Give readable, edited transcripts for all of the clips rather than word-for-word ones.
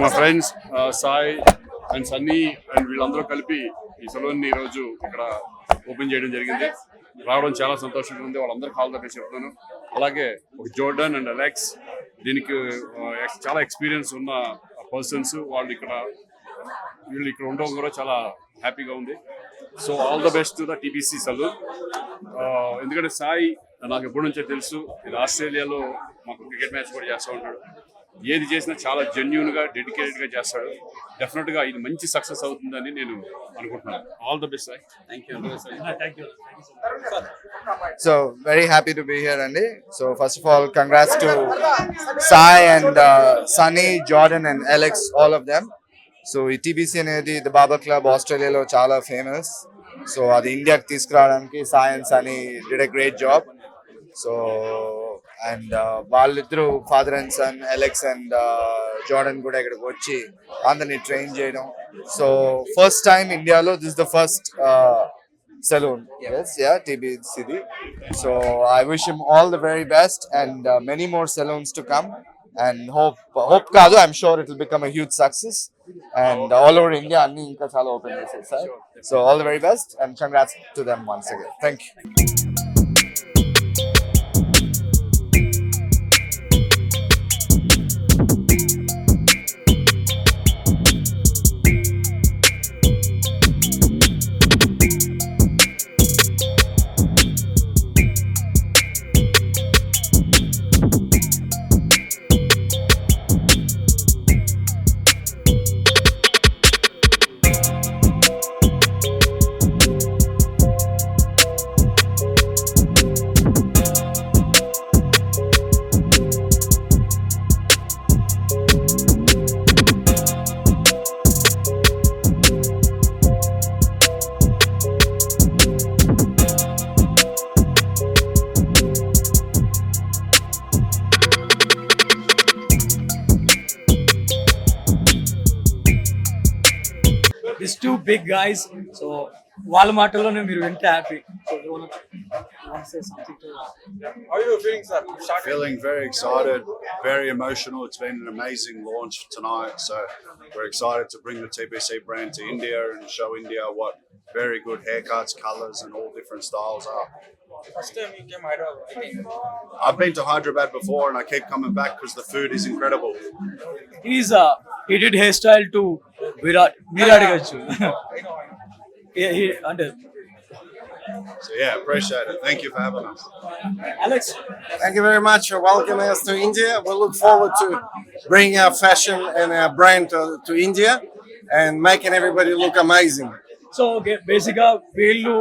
మా friends Sai and Sunny and వీళ్ళందరూ కలిపి ఈ సెలూన్ ని ఈరోజు ఇక్కడ ఓపెన్ చేయడం జరిగింది. రావడం చాలా సంతోషంగా ఉంది. వాళ్ళందరికీ ఆల్ ద బెస్ట్ చెప్తాను. అలాగే ఒక జోర్డన్ అండ్ అలెక్స్ దీనికి చాలా ఎక్స్పీరియన్స్ ఉన్న పర్సన్స్ వీళ్ళు ఇక్కడ ఉండడం కూడా చాలా హ్యాపీగా ఉంది. So all the best to the TBC salon. ఎందుకంటే సాయి నాకు ఎప్పటి నుంచో తెలుసు. ఇది ఆస్ట్రేలియాలో మాకు క్రికెట్ మ్యాచ్ కూడా చేస్తూ ఉంటాడు. ఏది చేసినా చాలా జెన్యూన్ గా డెడికేటెడ్ గా చేస్తాడు. డెఫినెట్ గా ఇది మంచి సక్సెస్ అవుతుందని నేను అనుకుంటున్నాను. All the best Sai. Thank you. So very happy to be here, Andy. So first of all, congrats to Sai and Sunny, Jordan and Alex, all of them. So TBC అనేది the Barber Club Australia lo చాలా famous. So అది ఇండియాకి తీసుకురావడానికి Sai and Sunny did a great job. So and వాళ్ళిద్దరు father and son Alex and Jordan కూడా ఇక్కడికి వచ్చి అందరిని ట్రైన్ చేయడం. సో ఫస్ట్ టైం ఇండియాలో this the first saloon. Yes, yeah, TBCD. So I wish him all the very best and many more saloons to come. And hope kaadu, I'm sure it will become a huge success. And all over India, anni inka chala open cheyస్తారు, sir. So all the very best and congrats to them once again. Thank you. These two big guys, so వాళ్ళ మాటల్లోనే మీరు వింటే happy. So you want to say something to How are you feeling, sir? Feeling very excited, very emotional. It's been an amazing launch tonight. So we're excited to bring the TBC brand to India and show India what very good haircuts, colours and all different styles are. First time you came Hyderabad, I think. I've been to Hyderabad before and I keep coming back because the food is incredible. he did hairstyle to Virat gachu. he and So yeah, appreciate it. Thank you for having us. Alex, Thank you very much for welcoming us to India. We look forward to bringing our fashion and our brand to India and making everybody look amazing. So okay బేసిక్గా వీళ్ళు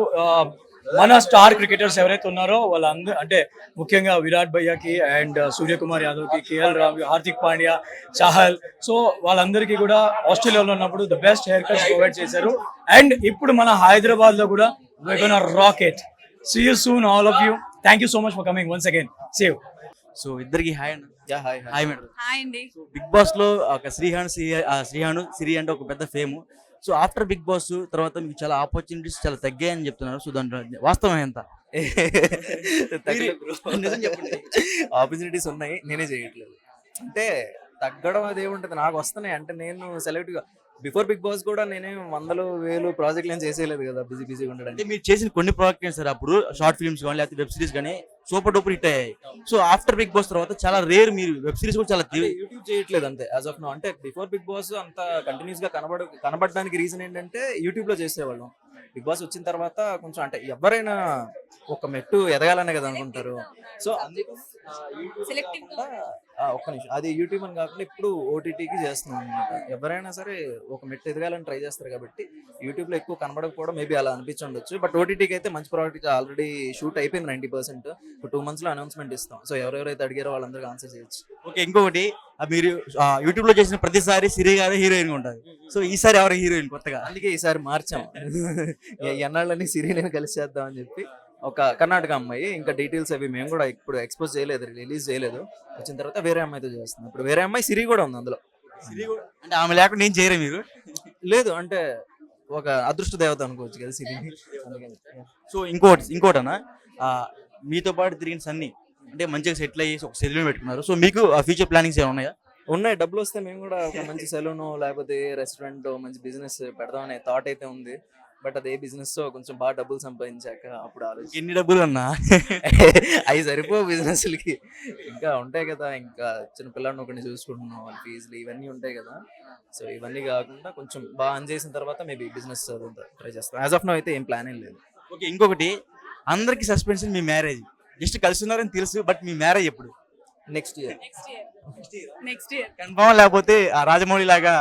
మన star cricketers ఎవరైతే ఉన్నారో వాళ్ళందరూ అంటే ముఖ్యంగా విరాట్ భయ్యాకి and Suryakumar యాదవ్కి, కేఎల్ రాహుల్, హార్దిక్ పాండ్యా, చాహల్, సో వాళ్ళందరికీ కూడా ఆస్ట్రేలియాలో ఉన్నప్పుడు the best hair cuts provide చేశారు. అండ్ ఇప్పుడు మన హైదరాబాద్ లో కూడా we're gonna rock it. See you soon, all of you. Thank you so much for coming once again. See you. So ఇద్దరికి హాయ్ అండి. Hi madam. హాయ్ అండి. Bigg Boss లో ఒక శ్రీహాను సిరి అంటే ఒక పెద్ద fame. So after Bigg Boss తర్వాత మీకు చాలా ఆపర్చునిటీస్ చాలా తగ్గాయని చెప్తున్నారు. సో దాంట్లో వాస్తవం ఎంత? నిజం చెప్పండి. ఆపర్చునిటీస్ ఉన్నాయి, నేనే చేయట్లేదు. అంటే తగ్గడం అదేముంటుంది, నాకు వస్తున్నాయి. అంటే నేను సెలెక్ట్గా బిఫోర్ బిగ్ బాస్ కూడా నేనేం 100,000 ప్రాజెక్టులు ఏం చేసేయలేదు కదా, బిజీగా ఉండడానికి. అంటే మీరు చేసిన కొన్ని ప్రాజెక్ట్స్ సార్ అప్పుడు షార్ట్ ఫిల్మ్స్ కానీ లేకపోతే వెబ్ సిరీస్ కానీ సూపర్ డూపర్ హిట్ అయ్యాయి. సో ఆఫ్టర్ బిగ్ బాస్ తర్వాత చాలా రేర్ మీరు వెబ్ సిరీస్ కూడా చాలా యూట్యూబ్ చేయట్లేదు అంతే యాజ్ ఆఫ్ నో. అంటే బిఫోర్ బిగ్ బాస్ అంత కంటిన్యూస్ గా కనబడడానికి రీజన్ ఏంటంటే యూట్యూబ్ లో చేసేవాళ్ళం. బిగ్ బాస్ వచ్చిన తర్వాత కొంచెం అంటే ఎవరైనా ఒక మెట్టు ఎదగాలనే కదా అనుకుంటారు. సో అందుకు ఒక్క నిమిషం, అది యూట్యూబ్ అని కాకుండా ఇప్పుడు ఓటీటీకి చేస్తున్నాం అనమాట. ఎవరైనా సరే ఒక మెట్టు ఎదగాలని ట్రై చేస్తారు కాబట్టి యూట్యూబ్ లో ఎక్కువ కనబడకపోవడం మేబీ అలా అనిపించండొచ్చు. బట్ ఓటీటీకి అయితే మంచి ప్రాజెక్ట్ ఆల్రెడీ షూట్ అయిపోయింది 90%. 2 months లో అనౌన్స్మెంట్ ఇస్తాం. సో ఎవరెవరైతే అడిగారో వాళ్ళందరికీ ఆన్సర్ చేయొచ్చు. ఓకే, ఇంకొకటి మీరు యూట్యూబ్ లో చేసిన ప్రతిసారి సిరి గారు హీరోయిన్ ఉంటారు. సో ఈసారి ఎవరు హీరోయిన్ కొత్తగా? అందుకే ఈసారి మార్చాం. ఎన్నాళ్ళని సిరీని కలిసి చేద్దాం అని చెప్పి ఒక కర్ణాటక అమ్మాయి. ఇంకా డీటెయిల్స్ అవి మేము కూడా ఇప్పుడు ఎక్స్పోజ్ చేయలేదు, రిలీజ్ చేయలేదు. వచ్చిన తర్వాత వేరే అమ్మాయితో చేస్తున్నాం. ఇప్పుడు వేరే అమ్మాయి సిరి కూడా ఉంది అందులో. అంటే ఆమె లేకుండా ఏం చేయరా మీరు? లేదు అంటే ఒక అదృష్ట దేవత అనుకోవచ్చు కదా సిరిని. సో ఇంకోటనా మీతో పాటు తిరిగిన సన్ని అంటే మంచిగా సెటిల్ అయ్యి ఒక సెటిల్ పెట్టుకున్నారు. సో మీకు ఫ్యూచర్ ప్లానింగ్స్ ఏమైనా ఉన్నాయా? ఉన్నాయి, డబ్బులు వస్తే మేము కూడా ఒక మంచి సెలూన్ లేకపోతే రెస్టారెంట్ మంచి బిజినెస్ పెడదామనే థాట్ అయితే ఉంది. బట్ అదే బిజినెస్ కొంచెం బాగా డబ్బులు సంపాదించాక అప్పుడు ఆలోచి ఎన్ని డబ్బులు అన్నా అవి సరిపో బిజినెస్లకి, ఇంకా ఉంటాయి కదా, ఇంకా చిన్న పిల్లని ఒకరిని చూసుకుంటున్నాం, వాళ్ళ ఫీజులు ఇవన్నీ ఉంటాయి కదా. సో ఇవన్నీ కాకుండా కొంచెం బాగా అన్ చేసిన తర్వాత మేబీ బిజినెస్ ట్రై చేస్తాం. యాజ్ ఆఫ్ నో అయితే ఏం ప్లాన్ ఏం లేదు. ఓకే, ఇంకొకటి అందరికి సస్పెన్షన్ మీ మ్యారేజ్. జస్ట్ కలిసి ఉన్నారని తెలుసు, బట్ మీ మ్యారేజ్ ఎప్పుడు? Next year next year confirm, లేకపోతే ఆ రాజమౌళి లాగా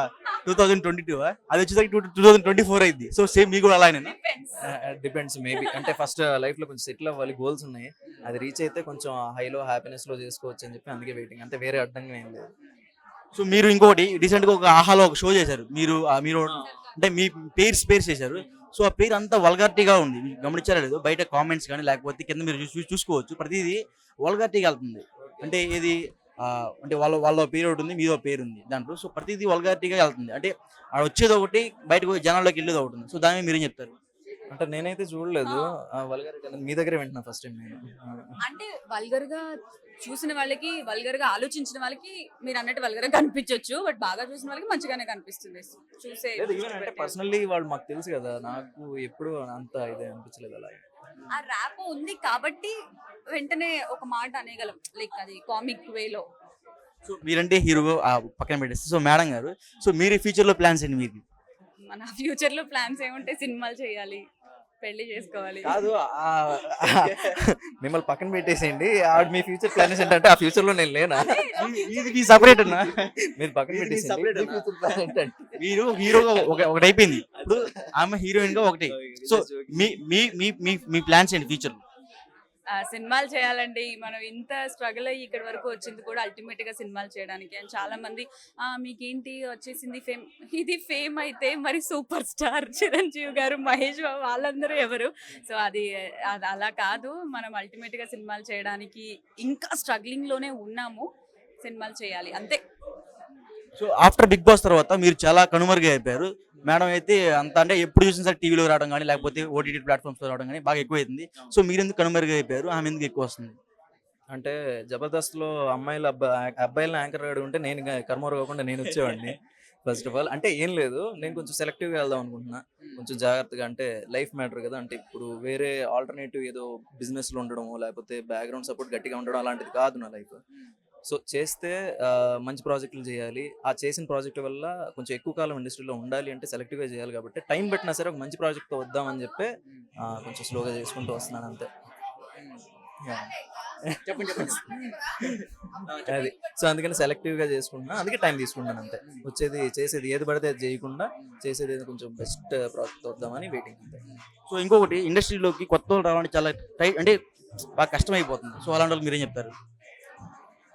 2022 అది వచ్చేసరికి 2024 అయింది. సో సేమ్ మీకు కూడా అలానే? డిపెండ్స్ మేబీ, అంటే ఫస్ట్ లైఫ్ లో కొంచెం సెటిల్ అవ్వాలి, గోల్స్ ఉన్నాయి, అది రీచ్ అయితే కొంచెం హైలో హ్యాపీనెస్ లో చేసుకోవచ్చు అని చెప్పి అందుకే వెయిటింగ్, అంటే వేరే అడ్డంగా ఏం లేదు. సో మీరు ఇంకొకటి రీసెంట్ గా ఒక ఆహాలో ఒక షో చేశారు మీరు, మీరు అంటే మీ పేర్స్ చేశారు. సో ఆ పేరు అంతా వల్గారిటీగా ఉంది, మీరు గమనించారా లేదు? బయట కామెంట్స్ కానీ లేకపోతే కింద మీరు చూసుకోవచ్చు, ప్రతిదీ వల్గారిటీగా వెళ్తుంది. అంటే ఇది అంటే వాళ్ళ పేరు ఒకటి ఉంది, మీదో పేరు ఉంది దాంట్లో. సో ప్రతిదీ వల్గారిటీగా వెళ్తుంది, అంటే వచ్చేది ఒకటి బయటకు జనాల్లోకి వెళ్ళేది ఒకటి ఉంది. సో దాని మీద మీరేం చెప్తారు? అంటే నేనైతే చూడలేదు వల్గారిటీ, మీ దగ్గరే వింటున్నా ఫస్ట్ టైం నేను. అంటే వల్గర్ గా చూసిన వాళ్ళకి, వల్గర్ గా ఆలోచించిన వాళ్ళకి మీరు అన్నట్టు వల్గర్ గా కనిపించవచ్చు, బట్ బాగా చూసిన వాళ్ళకి మంచిగానే కనిపిస్తుంది చూసే. అంటే పర్సనల్లీ వాళ్ళు మాకు తెలుసు కదా, నాకు ఎప్పుడు అంత ఇదే అనిపించలేదు అలా. ఆ ర్యాప్ ఉంది కాబట్టి వెంటనే ఒక మాట అనేయగలం, లైక్ అది కామిక్ వేలో. సో మీరంటే హీరో పక్కన పెట్టేస్తే, సో మేడం గారు, సో మీరు ఫ్యూచర్ లో ప్లాన్స్ ఏంటి మీకు? మన ఫ్యూచర్ లో ప్లాన్స్ ఏముంటాయి? సినిమాలు చేయాలి, పెళ్లి చేసుకోవాలి. కాదు మిమ్మల్ని పక్కన పెట్టేసేయండి, ఆవిడ మీ ఫ్యూచర్ ప్లాన్స్ ఏంటంటే ఆ ఫ్యూచర్ లో నేను లేనా? ఇది సపరేట్ అన్నా, మీరు పక్కన పెట్టేసేయండి. ఫ్యూచర్ ప్లాన్ ఏంటంటే మీరు హీరోగా ఒకటి అయిపోయింది, ఇప్పుడు ఆమె హీరోయిన్ గా ఒకటి. సో మీ మీ మీ మీ మీ ప్లాన్స్ ఏంటి ఫ్యూచర్? సినిమాలు చేయాలండి. మనం ఇంత స్ట్రగుల్ అయ్యి ఇక్కడి వరకు వచ్చింది కూడా అల్టిమేట్ గా సినిమాలు చేయడానికి. అండ్ చాలా మంది మీకేంటి వచ్చేసింది ఫేమ్, ఇది ఫేమ్ అయితే మరి సూపర్ స్టార్ చిరంజీవి గారు, మహేష్ బాబు వాళ్ళందరూ ఎవరు? సో అది అలా కాదు, మనం అల్టిమేట్ గా సినిమాలు చేయడానికి ఇంకా స్ట్రగ్లింగ్ లోనే ఉన్నాము, సినిమాలు చేయాలి అంతే. సో ఆఫ్టర్ బిగ్ బాస్ తర్వాత మీరు చాలా కనుమరుగా అయిపోయారు. మేడం అయితే అంత అంటే ఎప్పుడు చూసినా సరే టీవీలో రావడం కానీ లేకపోతే ఓటీటీ ప్లాట్ఫామ్స్ లో రావడం కానీ బాగా ఎక్కువ అవుతుంది. సో మీరు ఎందుకు కనుమరుగా అయిపోయారు, ఆమె ఎందుకు ఎక్కువ వస్తుంది? అంటే జబర్దస్త్ లో అబ్బాయిలను యాంకర్ ఉంటే నేను కర్మూరు కాకుండా నేను వచ్చేవాడిని. ఫస్ట్ ఆఫ్ ఆల్ అంటే ఏం లేదు, నేను కొంచెం సెలెక్టివ్గా వెళ్దాం అనుకుంటున్నా, కొంచెం జాగ్రత్తగా. అంటే లైఫ్ మ్యాటర్ కదా, అంటే ఇప్పుడు వేరే ఆల్టర్నేటివ్ ఏదో బిజినెస్లో ఉండడం లేకపోతే బ్యాక్గ్రౌండ్ సపోర్ట్ గట్టిగా ఉండడం అలాంటిది కాదు నా లైఫ్. సో చేస్తే మంచి ప్రాజెక్టులు చేయాలి, ఆ చేసిన ప్రాజెక్ట్ వల్ల కొంచెం ఎక్కువ కాలం ఇండస్ట్రీలో ఉండాలి అంటే సెలెక్టివ్గా చేయాలి. కాబట్టి టైం పెట్టినా సరే ఒక మంచి ప్రాజెక్ట్తో వద్దామని చెప్పి కొంచెం స్లోగా చేసుకుంటూ వస్తున్నాను అంతే. అది సో అందుకని సెలెక్టివ్గా చేసుకుంటున్నా, అందుకే టైం తీసుకుంటాను అంతే. చేసేది ఏది పడితే అది చేయకుండా చేసేది కొంచెం బెస్ట్ ప్రాజెక్ట్ వద్దామని వెయిటింగ్ అంతే. సో ఇంకొకటి, ఇండస్ట్రీలోకి కొత్త వాళ్ళు రావడానికి చాలా టైట్, అంటే బాగా కష్టమైపోతుంది. సో అలాంటి వాళ్ళు మీరేం చెప్తారు?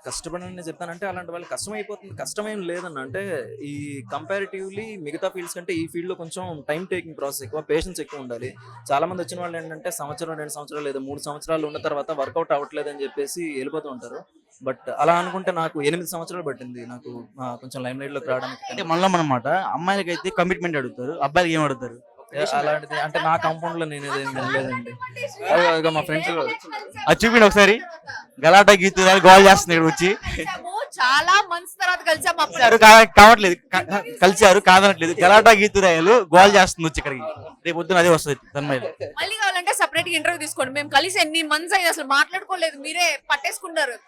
కష్టపడని చెప్తానంటే అలాంటి వాళ్ళకి కష్టం అయిపోతుంది. కష్టమేం లేదన్న, అంటే ఈ కంపారిటివ్లీ మిగతా ఫీల్డ్స్ కంటే ఈ ఫీల్డ్లో కొంచెం టైం టేకింగ్ ప్రాసెస్ ఎక్కువ, పేషెన్స్ ఎక్కువ ఉండాలి. చాలా మంది వచ్చిన వాళ్ళు ఏంటంటే సంవత్సరం 2 సంవత్సరాలు లేదా 3 సంవత్సరాలు ఉన్న తర్వాత వర్కౌట్ అవ్వట్లేదు అని చెప్పేసి వెళ్ళిపోతూ ఉంటారు. బట్ అలా అనుకుంటే నాకు 8 సంవత్సరాలు పట్టింది నాకు కొంచెం లైమ్ లైట్ లోకి రావడానికి. అంటే మనలో అన్నమాట, అమ్మాయిలకి అయితే కమిట్మెంట్ అడుగుతారు, అబ్బాయిలకి ఏం అడుగుతారు? అలాంటిది అంటే నా కాంపౌండ్ లో నేను వినలేదండి. మా ఫ్రెండ్స్ అది చూపిండి ఒకసారి. గలాటా గీతు గోల్ చేస్తుంది ఇక్కడ వచ్చి. చాలా మంత్స్ తర్వాత కలిసాం, కావట్లేదు, కలిసారు కాదనట్లేదు. గలాటా గీతురాయలు గోల్ చేస్తుంది వచ్చి ఇక్కడికి. రేపు పొద్దున అదే వస్తుంది తన్మయ్య. మళ్ళీ కావాలంటే సపరేట్ గా ఇంటర్వ్యూ తీసుకోండి. మేము కలిసి ఎన్ని మంత్స్ అయింది, అసలు మాట్లాడుకోలేదు, మీరే పట్టేసుకుంటారు.